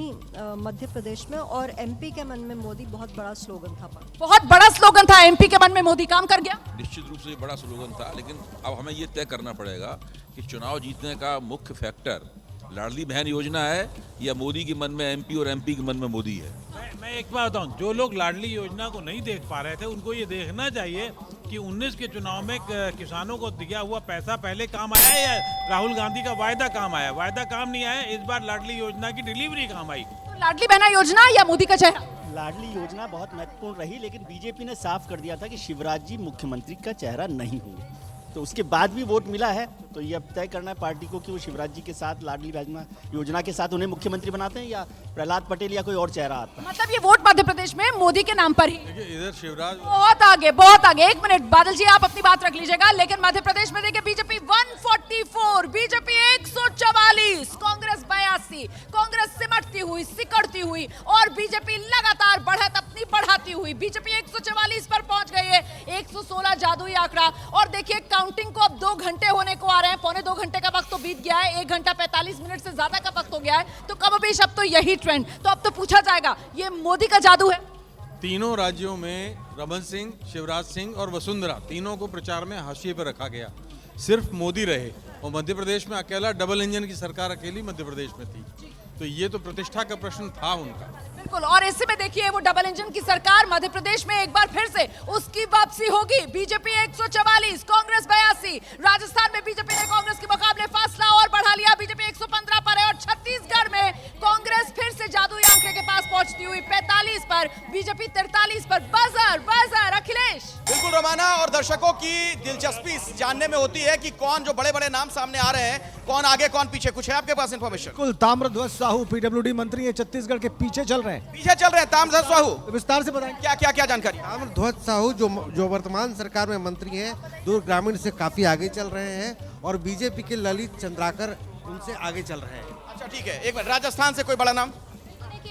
मध्य प्रदेश में, और एमपी के मन में मोदी बहुत बड़ा स्लोगन था। बहुत बड़ा स्लोगन था, एमपी के मन में मोदी, काम कर गया। निश्चित रूप से ये बड़ा स्लोगन था, लेकिन अब हमें ये तय करना पड़ेगा कि चुनाव जीतने का मुख्य फैक्टर लाडली बहन योजना है या मोदी के मन में एमपी और एमपी के मन में मोदी है। मैं एक बात बताऊं, जो लोग लाडली योजना को नहीं देख पा रहे थे, उनको ये देखना चाहिए कि 19 के चुनाव में किसानों को दिया हुआ पैसा पहले काम आया है या राहुल गांधी का वायदा काम आया? वायदा काम नहीं आया, इस बार लाडली योजना की डिलीवरी काम आई। तो लाडली बहना योजना या मोदी का चेहरा? लाडली योजना बहुत महत्वपूर्ण रही, लेकिन बीजेपी ने साफ कर दिया था कि शिवराज जी मुख्यमंत्री का चेहरा नहीं होंगे, तो उसके बाद भी वोट मिला है। तो ये अब तय करना है पार्टी को कि वो शिवराज जी के साथ, लाडली बहना योजना के साथ उन्हें मुख्यमंत्री बनाते हैं या प्रहलाद पटेल या कोई और चेहरा आता है। मतलब ये वोट मध्य प्रदेश में मोदी के नाम पर ही। इधर शिवराज बहुत आगे, बहुत आगे। 1 मिनट बादल जी, आप अपनी बात रख लीजिएगा, लेकिन मध्य प्रदेश में देखिए बीजेपी 144, बीजेपी 144, कांग्रेस 82, कांग्रेस सिमटती हुई, सिकड़ती हुई, और बीजेपी लगातार बढ़त अपनी बढ़ाती हुई, बीजेपी 144 पर पहुंच गई है। 116 जादुई आंकड़ा, और देखिए काउंटिंग को अब 2 घंटे होने को आ रहे हैं, पौने 2 घंटे का वक्त तो बीत गया है, 1 घंटा 45 मिनट से ज्यादा का वक्त हो गया है, तो कमोबेश अब तो यही ट्रेंड। तो अब तो पूछा जाएगा, ये मोदी का जादू है? तीनों राज्यों में रमन सिंह, शिवराज सिंह और वसुंधरा, तीनों को प्रचार में हाशिए पर रखा गया, सिर्फ मोदी रहे, और मध्य प्रदेश में अकेला डबल इंजन की सरकार अकेली मध्य प्रदेश में थी। तो ये तो प्रतिष्ठा का प्रश्न था उनका। बिल्कुल, और ऐसे में देखिए वो डबल इंजन की सरकार मध्य प्रदेश में एक बार फिर से उसकी वापसी होगी। बीजेपी 144, कांग्रेस 82, राजस्थान में बीजेपी ने कांग्रेस के मुकाबले फासला और बढ़ा लिया, बीजेपी 115 पर है, और छत्तीसगढ़ में कांग्रेस फिर से जादुई आंकड़े के पास पहुंचती हुई 45 पर, बीजेपी 43 पर। Buzzer buzzer Akhilesh. बिल्कुल रमाना, और दर्शकों की दिलचस्पी जानने में होती है कि कौन जो बड़े बड़े नाम सामने आ रहे हैं, कौन आगे कौन पीछे, कुछ है आपके पास इंफॉर्मेशन? बिल्कुल, ताम्रध्वज साहू पीडब्ल्यूडी मंत्री है, छत्तीसगढ़ के पीछे चल रहे हैं। पीछे चल रहे हैं ताम्रध्वज साहू, तो विस्तार से बताएं क्या जानकारी? ताम्रध्वज साहू जो वर्तमान सरकार में मंत्री हैं, दूर ग्रामीण से काफी आगे चल रहे हैं, और बीजेपी के ललित चंद्राकर उनसे आगे चल रहे हैं। अच्छा ठीक है, एक मिनट, राजस्थान से कोई बड़ा नाम?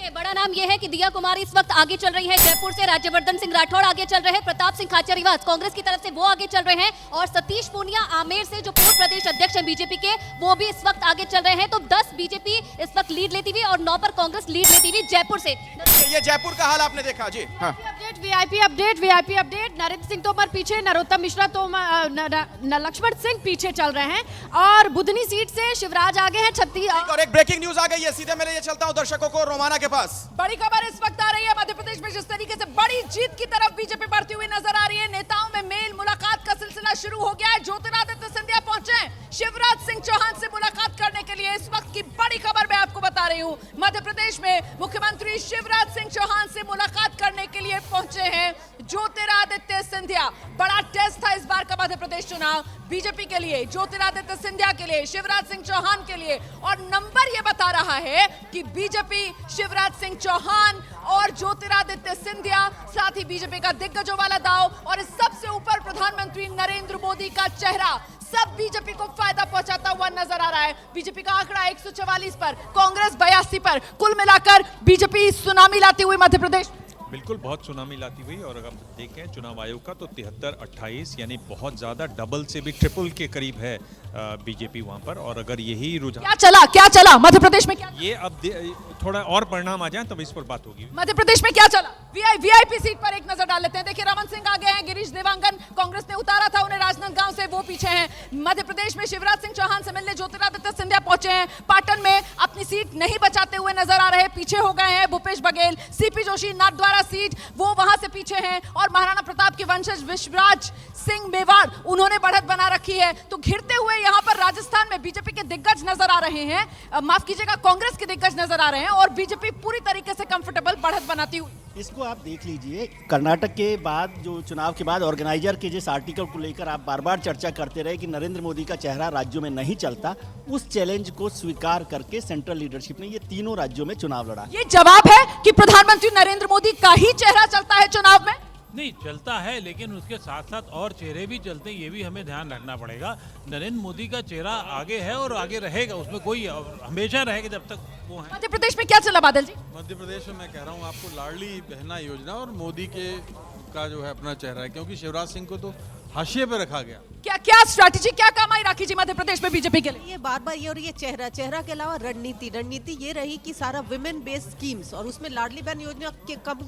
बड़ा नाम यह है कि दिया कुमारी इस वक्त आगे चल रही है जयपुर से, राज्यवर्धन सिंह राठौड़ आगे चल रहे हैं, प्रताप सिंह खाचरियावास कांग्रेस की तरफ से वो आगे चल रहे हैं, और सतीश पूनिया आमेर से जो पूर्व प्रदेश अध्यक्ष हैं बीजेपी के, वो भी इस वक्त आगे चल रहे हैं। तो 10 बीजेपी इस वक्त लीड लेती हुई और 9 पर कांग्रेस लीड लेती हुई जयपुर से। ये जयपुर का हाल आपने देखा जी? हाँ। VIP update. नरेंद्र सिंह तोमर पीछे, नरोत्तम मिश्रा लक्ष्मण सिंह पीछे चल रहे हैं, और बुधनी सीट से शिवराज आगे हैं। और एक ब्रेकिंग न्यूज आ गई है, सीधे मैं ये चलता हूँ दर्शकों को रोमाना के पास। बड़ी खबर इस वक्त आ रही है, मध्य प्रदेश में जिस तरीके से बड़ी जीत की तरफ बीजेपी बढ़ती हुई नजर आ रही है, नेताओं में मेल मुलाकात का सिलसिला शुरू हो गया है। ज्योतिरादित्य सिंधिया पहुंचे शिवराज सिंह चौहान से मुलाकात करने के लिए। इस वक्त की बड़ी खबर मैं आपको बता रही हूं, मध्य प्रदेश में मुख्यमंत्री शिवराज सिंह चौहान से मुलाकात करने के लिए पहुंचे हैं ज्योतिरादित्य सिंधिया। बड़ा टेस्ट था इस बार का मध्य प्रदेश चुनाव बीजेपी के लिए, ज्योतिरादित्य सिंधिया के लिए, शिवराज सिंह चौहान के लिए, और नंबर यह बता रहा है कि बीजेपी, शिवराज सिंह चौहान और ज्योतिरादित्य सिंधिया, साथ ही बीजेपी का दिग्गजों वाला दाव, और इस सबसे ऊपर प्रधानमंत्री नरेंद्र मोदी का चेहरा, सब बीजेपी को फायदा पहुंचाता हुआ नजर आ रहा है। बीजेपी का आंकड़ा 144 पर, कांग्रेस 82 पर, कुल मिलाकर बीजेपी सुनामी लाती हुई मध्य प्रदेश। बिल्कुल, बहुत सुनामी लाती हुई, और अगर आप देखें चुनाव आयोग का तो 73-28 यानी बहुत ज्यादा, डबल से भी ट्रिपल के करीब है बीजेपी वहां पर। और अगर यही रुझान क्या चला मध्य प्रदेश में, क्या ये अब थोड़ा और परिणाम आ जाए तब इस पर बात होगी। मध्य प्रदेश में क्या चला, वीआईपी सीट पर एक नजर डाल लेते हैं। देखिए रमन सिंह आगे हैं, गिरीश देवांगन कांग्रेस ने उतारा था उन्हें राजनांदगांव से, वो पीछे हैं। मध्य प्रदेश में शिवराज सिंह चौहान से मिलने ज्योतिरादित्य सिंधिया पहुंचे हैं। पाटन में अपनी सीट नहीं बचाते हुए नजर आ रहे, पीछे हो गए हैं भूपेश बघेल। सीपी जोशी नाथद्वारा सीट, वो वहां से पीछे हैं, और महाराणा प्रताप के वंशज विश्वराज सिंह मेवाड़, उन्होंने बढ़त बना रखी है। तो घिरते हुए यहाँ पर राजस्थान में बीजेपी के दिग्गज नजर आ रहे हैं, माफ कीजिएगा कांग्रेस के दिग्गज नजर आ रहे हैं, और बीजेपी पूरी तरीके से कंफर्टेबल बढ़त बनाती हुई। इसको आप देख लीजिए, कर्नाटक के बाद जो चुनाव के बाद ऑर्गेनाइजर के जिस आर्टिकल को लेकर आप बार बार चर्चा करते रहे कि नरेंद्र मोदी का चेहरा राज्यों में नहीं चलता, उस चैलेंज को स्वीकार करके सेंट्रल लीडरशिप ने ये तीनों राज्यों में चुनाव लड़ा। ये जवाब है कि प्रधानमंत्री नरेंद्र मोदी का ही चेहरा चलता है चुनाव में? नहीं चलता है, लेकिन उसके साथ साथ और चेहरे भी चलते हैं, ये भी हमें ध्यान रखना पड़ेगा। नरेंद्र मोदी का चेहरा आगे है और आगे रहेगा, उसमें कोई हमेशा रहेगा जब तक वो है। मध्य प्रदेश में क्या चला बादल जी? मध्य प्रदेश में मैं कह रहा हूँ आपको लाडली बहना योजना और मोदी का जो है अपना चेहरा है, क्योंकि शिवराज सिंह को तो हाशिए पे रखा गया। क्या क्या स्ट्रैटेजी, क्या काम आई राखी जी मध्य प्रदेश में बीजेपी के लिए? ये बार बार ये और ये चेहरा के अलावा रणनीति ये रही कि सारा विमेन बेस्ड स्कीम्स, और उसमें लाडली बहन योजना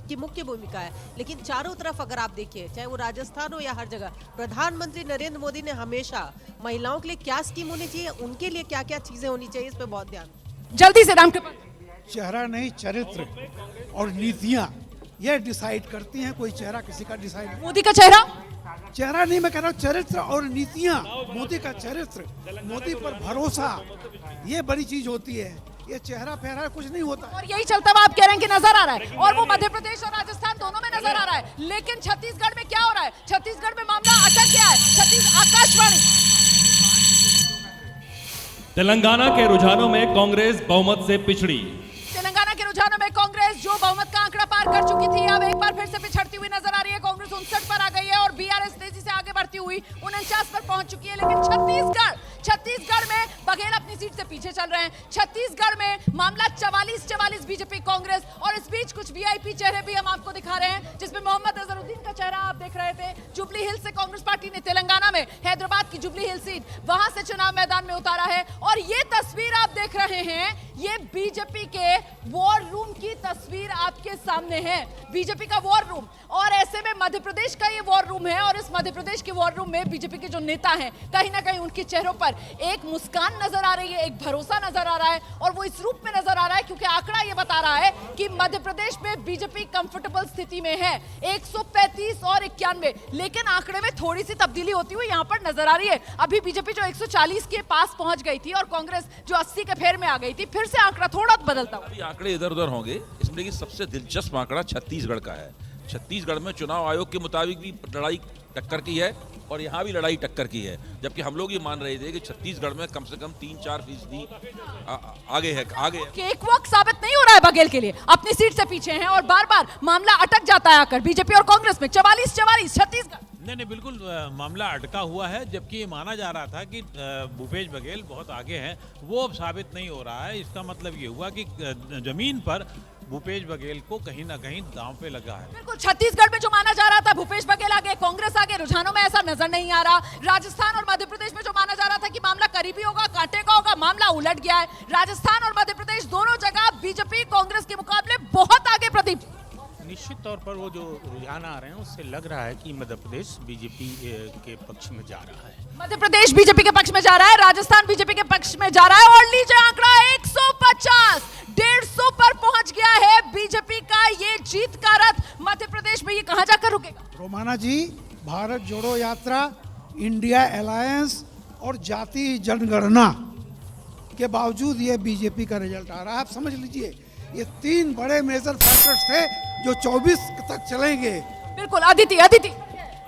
की मुख्य भूमिका है। लेकिन चारों तरफ अगर आप देखिए, चाहे वो राजस्थान हो या हर जगह, प्रधानमंत्री नरेंद्र मोदी ने हमेशा महिलाओं के लिए क्या स्कीम होनी चाहिए, उनके लिए क्या क्या चीजें होनी चाहिए, इस पे बहुत ध्यान। जल्दी से राम कृपाल। चेहरा नहीं, चरित्र और नीतियां ये डिसाइड करती हैं, कोई चेहरा किसी का डिसाइड। मोदी का चेहरा नहीं, मैं कह रहा हूँ चरित्र और नीतियां। मोदी का चरित्र, मोदी पर भरोसा, ये बड़ी चीज होती है। ये चेहरा फेहरा कुछ नहीं होता। और यही चलता हुआ आप कह रहे हैं कि नजर आ रहा है, और वो मध्य प्रदेश और राजस्थान दोनों में नजर आ रहा है। लेकिन छत्तीसगढ़ में क्या हो रहा है? छत्तीसगढ़ में मामला अटक गया है। आकाशवाणी। तेलंगाना के रुझानों में कांग्रेस बहुमत से पिछड़ी। तेलंगाना के रुझानों में कांग्रेस जो बहुमत का आंकड़ा पार कर चुकी थी, अब एक बार फिर से पिछड़ती हुई नजर आ रही है। कांग्रेस 59 पर आ गई है और बीआरएस तेजी से आगे बढ़ती हुई 49 पर पहुंच चुकी है। लेकिन छत्तीसगढ़ में बघेल अपनी सीट से पीछे चल रहे हैं। छत्तीसगढ़ में मामला 44 बीजेपी कांग्रेस। और इस बीच कुछ वीआईपी चेहरे भी हम आपको दिखा रहे हैं, जिसमें मोहम्मद अजहरुद्दीन का चेहरा आप देख रहे थे। जुबली हिल्स से कांग्रेस पार्टी ने तेलंगाना में हैदराबाद की जुबली हिल सीट, वहां से चुनाव मैदान में उतारा है। और ये तस्वीर आप देख रहे हैं, ये बीजेपी के वॉर रूम की तस्वीर आपके सामने है। बीजेपी का वॉर रूम, और ऐसे में मध्य प्रदेश का ये वॉर रूम है। और इस मध्य प्रदेश के वॉर रूम में बीजेपी के जो नेता हैं, कहीं ना कहीं उनके चेहरों पर एक मुस्कान नजर आ रही है, एक भरोसा नजर आ रहा है। और वो इस रूप में नजर आ रहा है क्योंकि आंकड़ा ये बता रहा है कि मध्य प्रदेश में बीजेपी कंफर्टेबल स्थिति में है, 135 और 91। लेकिन आंकड़े में थोड़ी सी तब्दीली होती हुई यहां पर नजर आ रही है। अभी बीजेपी जो 140 के पास पहुंच गई थी और कांग्रेस जो 80 के फेर में आ गई थी, फिर से आंकड़ा थोड़ा बदलता हुआ। आंकड़े इधर उधर होंगे, इसमें लेकिन सबसे दिलचस्प आंकड़ा छत्तीसगढ़ का है। छत्तीसगढ़ में चुनाव आयोग के मुताबिक भी लड़ाई टक्कर की है और यहाँ भी लड़ाई टक्कर की है। जबकि हम लोग ये मान रहे थे कि छत्तीसगढ़ में कम से कम 3-4% आगे है। केक वॉक साबित नहीं हो रहा है बघेल के लिए, अपनी सीट से पीछे हैं और बार बार मामला अटक जाता है आकर बीजेपी और कांग्रेस में। 44 छत्तीसगढ़। नहीं बिल्कुल मामला अटका हुआ है, जबकि ये माना जा रहा था कि भूपेश बघेल बहुत आगे हैं, वो अब साबित नहीं हो रहा है। इसका मतलब ये हुआ कि जमीन पर भूपेश बघेल को कहीं ना कहीं दांव पे लगा है। बिल्कुल, छत्तीसगढ़ में जो माना जा रहा था भूपेश बघेल आगे, कांग्रेस आगे, रुझानों में ऐसा नजर नहीं आ रहा। राजस्थान और मध्य प्रदेश में जो माना जा रहा था कि मामला करीबी होगा, कांटे का होगा, मामला उलट गया है। राजस्थान और मध्य प्रदेश दोनों जगह बीजेपी कांग्रेस के मुकाबले बहुत आगे। प्रदीप, निश्चित तौर पर वो जो रुझान आ रहे हैं उससे लग रहा है कि मध्य प्रदेश बीजेपी के पक्ष में जा रहा है। मध्य प्रदेश बीजेपी के पक्ष में जा रहा है, राजस्थान बीजेपी के पक्ष में जा रहा है। और लीजिए आंकड़ा 150, 150 पर पहुंच गया है बीजेपी का ये जीत का रथ। मध्य प्रदेश में ये कहां जाकर रुकेगा? रोमाना जी, भारत जोड़ो यात्रा, इंडिया अलायंस और जातीय जनगणना के बावजूद ये बीजेपी का रिजल्ट आ रहा है। आप समझ लीजिए, ये 3 बड़े मेजर फैक्टर्स थे जो 24 तक चलेंगे। बिल्कुल। अदिति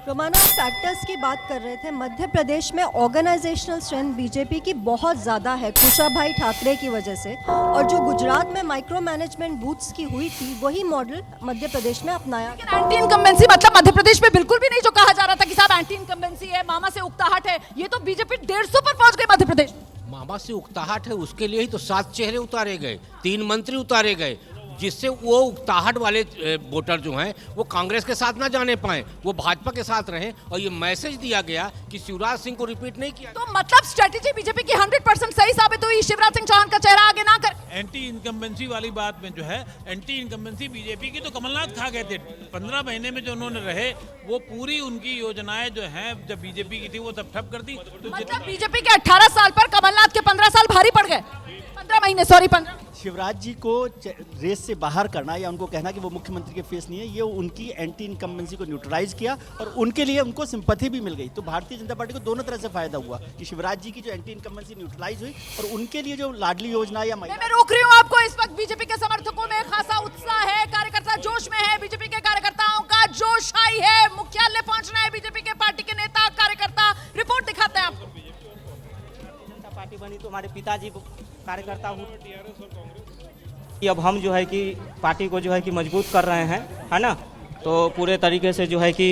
रोमाना, फैक्टर्स की बात कर रहे थे। मध्य प्रदेश में ऑर्गेनाइजेशनल स्ट्रेंथ बीजेपी की बहुत ज़्यादा है कुशाभाई ठाकरे की वजह से, और जो गुजरात में माइक्रो मैनेजमेंट बूथ्स की हुई थी, वही मॉडल मध्य प्रदेश में अपनाया। एंटी इनकम्बेंसी मतलब मध्य प्रदेश में बिल्कुल भी नहीं जो कहा जा रहा था कि साहब एंटी इनकम्बेंसी है, मामा से उकताहट है, ये तो बीजेपी 150 पर पहुंच गई मध्य प्रदेश। मामा से उकताहट है, उसके लिए ही तो 7 चेहरे उतारे गए, 3 मंत्री उतारे गए, जिससे वो उकताहट वाले वोटर जो हैं वो कांग्रेस के साथ ना जाने पाए, वो भाजपा के साथ रहें। और ये मैसेज दिया गया कि शिवराज सिंह को रिपीट नहीं किया। तो मतलब स्ट्रेटेजी बीजेपी की 100% सही साबित हुई, शिवराज सिंह चौहान का चेहरा आगे ना कर। एंटी इनकम्बेंसी वाली बात में जो है, एंटी इनकम्बेंसी बीजेपी की तो कमलनाथ खा गए थे। 15 महीने में जो उन्होंने रहे, वो पूरी उनकी योजनाएं जो हैं जब बीजेपी की थी वो सब ठप कर दी। तो मतलब बीजेपी के 18 साल पर कमलनाथ के 15 साल भारी पड़ गए। 15 महीने, सॉरी 15। शिवराज जी को रेस से बाहर करना या उनको कहना कि वो मुख्यमंत्री के फेस नहीं है, ये उनकी एंटी इनकम्बेंसी को न्यूट्रलाइज किया और उनके लिए उनको सिंपैथी भी मिल गई। तो भारतीय जनता पार्टी को दोनों तरह से फायदा हुआ कि शिवराज जी की जो एंटी इनकम्बेंसी न्यूट्रलाइज हुई और उनके लिए जो लाडली योजना या मैं रोक रही हूँ आपको। इस वक्त बीजेपी के समर्थकों में खासा उत्साह है, कार्यकर्ता जोश में है, बीजेपी के कार्यकर्ताओं का जोश हाई है, मुख्यालय पहुंच रहे हैं बीजेपी के पार्टी के नेता कार्यकर्ता। रिपोर्ट दिखाते हैं आपको। जनता पार्टी बनी तो हमारे पिताजी कार्यकर्ता हुए, अब हम जो है कि पार्टी को जो है कि मजबूत कर रहे हैं, है ना। तो पूरे तरीके से जो है कि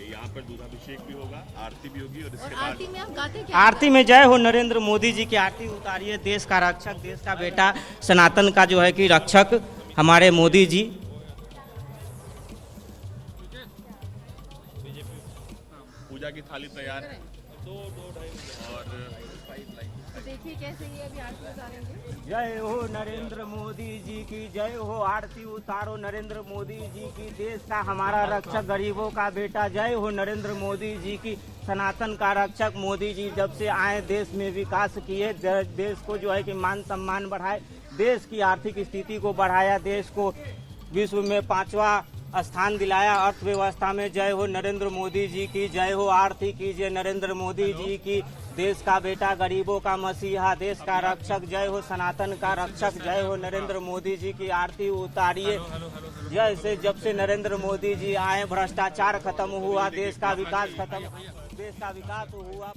यहाँ पर दूधाभिषेक भी होगा, आरती भी होगी और इसके बाद आरती में आप गाते क्या? आरती में जय हो नरेंद्र मोदी जी की आरती उतारिए, देश का रक्षक, देश का बेटा, सनातन का जो है कि रक्षक हमारे मोदी जी। पूजा की थाली तैयार है और देखिए कैसे ये अभी आरती उतारेंगे। जय हो नरेंद्र मोदी जी की जय हो, आरती उतारो नरेंद्र मोदी जी की, देश का हमारा रक्षक, गरीबों का बेटा, जय हो नरेंद्र मोदी जी की, सनातन का रक्षक। मोदी जी जब से आए देश में विकास किए, देश को जो है कि मान सम्मान बढ़ाए, देश की आर्थिक स्थिति को बढ़ाया, देश को विश्व में 5वां स्थान दिलाया अर्थव्यवस्था में। जय हो नरेंद्र मोदी जी की जय हो, आरती कीजिए नरेंद्र मोदी जी की, देश का बेटा, गरीबों का मसीहा, देश का रक्षक, जय हो सनातन का रक्षक, जय हो नरेंद्र मोदी जी की आरती उतारिए। जैसे जब से नरेंद्र मोदी जी आए भ्रष्टाचार खत्म हुआ, देश का विकास खत्म, देश का विकास हुआ।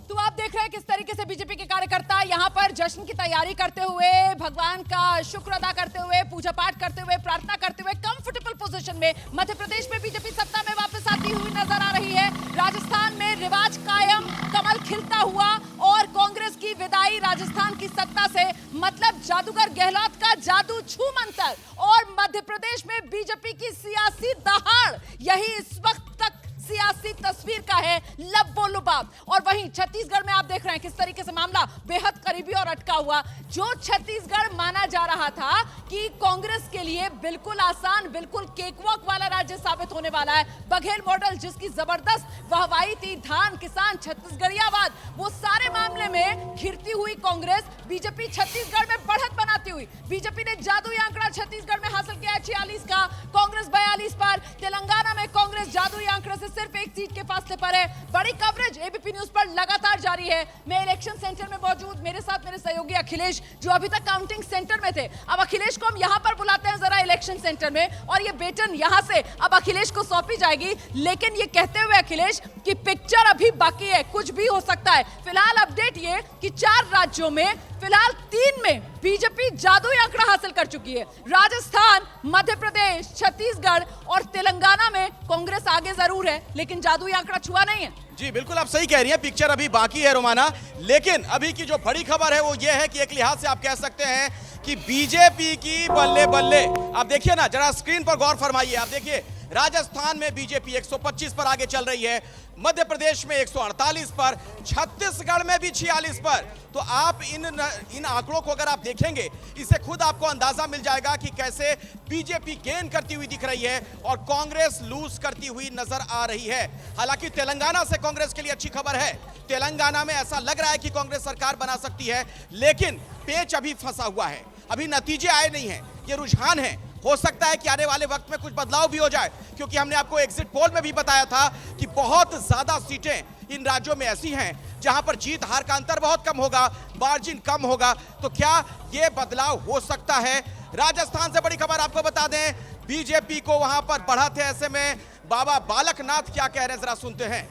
तो आप देख रहे हैं किस तरीके से बीजेपी के कार्यकर्ता यहां पर जश्न की तैयारी करते हुए, भगवान का शुक्र अदा करते हुए, पूजा पाठ करते हुए, प्रार्थना करते हुए कंफर्टेबल पोजीशन में मध्य प्रदेश में बीजेपी सत्ता में वापस आती हुई नजर आ रही है। राजस्थान में रिवाज कायम, कमल खिलता हुआ और कांग्रेस की विदाई राजस्थान की सत्ता से, मतलब जादूगर गहलोत का जादू छू मंतर और मध्य प्रदेश में बीजेपी की सियासी दहाड़, यही इस वक्त तक सियासी तस्वीर का है लब्बो लुबाब। और वहीं छत्तीसगढ़ में आप देख रहे हैं किस तरीके से मामला बेहद करीबी और अटका हुआ। जो छत्तीसगढ़ माना जा रहा था कि कांग्रेस के लिए बिल्कुल आसान, बिल्कुल केकवॉक वाला राज्य साबित होने वाला है, बघेल मॉडल जिसकी जबरदस्त वाहवाही थी, धान, किसान, छत्तीसगढ़ियावाद, वो सारे मामले में घिरती हुई कांग्रेस बीजेपी छत्तीसगढ़ में बढ़त बनाती हुई, बीजेपी ने जादुई आंकड़ा छत्तीसगढ़ में हासिल किया है 46 का, कांग्रेस 42 पर। तेलंगाना में कांग्रेस जादुई आंकड़े से सिर्फ एक सीट के फासले पर है। बड़ी कवरेज एबीपी न्यूज पर लगातार जारी है। मैं इलेक्शन सेंटर में मौजूद, मेरे साथ मेरे सहयोगी अखिलेश जो अभी तक काउंटिंग सेंटर में थे। अब अखिलेश को हम यहां पर बुलाते हैं जरा इलेक्शन सेंटर में, और ये बेटन यहां से अब अखिलेश को सौंपी जाएगी। लेकिन ये कहते हुए अखिलेश कि पिक्चर अभी बाकी है, कुछ भी हो सकता है। फिलहाल अपडेट ये कि 4 राज्यों में, फिलहाल 3 में बीजेपी जादुई आंकड़ा हासिल कर चुकी है। राजस्थान, मध्य प्रदेश, छत्तीसगढ़ और तेलंगाना में कांग्रेस आगे जरूर है, लेकिन जादुई आंकड़ा छुआ नहीं है। जी बिल्कुल आप सही कह रही हैं, पिक्चर अभी बाकी है रोमाना। लेकिन अभी की जो बड़ी खबर है वो ये है कि एक लिहाज से आप कह सकते हैं कि बीजेपी की बल्ले बल्ले। आप देखिए ना, जरा स्क्रीन पर गौर फरमाइए। आप देखिए राजस्थान में बीजेपी 125 पर आगे चल रही है, मध्य प्रदेश में 148 पर, छत्तीसगढ़ में भी 46 पर। तो आप इन आंकड़ों को अगर आप देखेंगे, इससे खुद आपको अंदाजा मिल जाएगा कि कैसे बीजेपी गेन करती हुई दिख रही है और कांग्रेस लूज करती हुई नजर आ रही है। हालांकि तेलंगाना से कांग्रेस के लिए अच्छी खबर है। तेलंगाना में ऐसा लग रहा है कि कांग्रेस सरकार बना सकती है, लेकिन पेच अभी फंसा हुआ है, अभी नतीजे आए नहीं हैं, ये रुझान है। हो सकता है कि आने वाले वक्त में कुछ बदलाव भी हो जाए, क्योंकि हमने आपको एग्जिट पोल में भी बताया था कि बहुत ज्यादा सीटें इन राज्यों में ऐसी हैं जहां पर जीत हार का अंतर बहुत कम होगा, मार्जिन कम होगा। तो क्या यह बदलाव हो सकता है? राजस्थान से बड़ी खबर आपको बता दें, बीजेपी को वहां पर बढ़त है। ऐसे में बाबा बालकनाथ क्या कह रहे हैं, जरा सुनते हैं।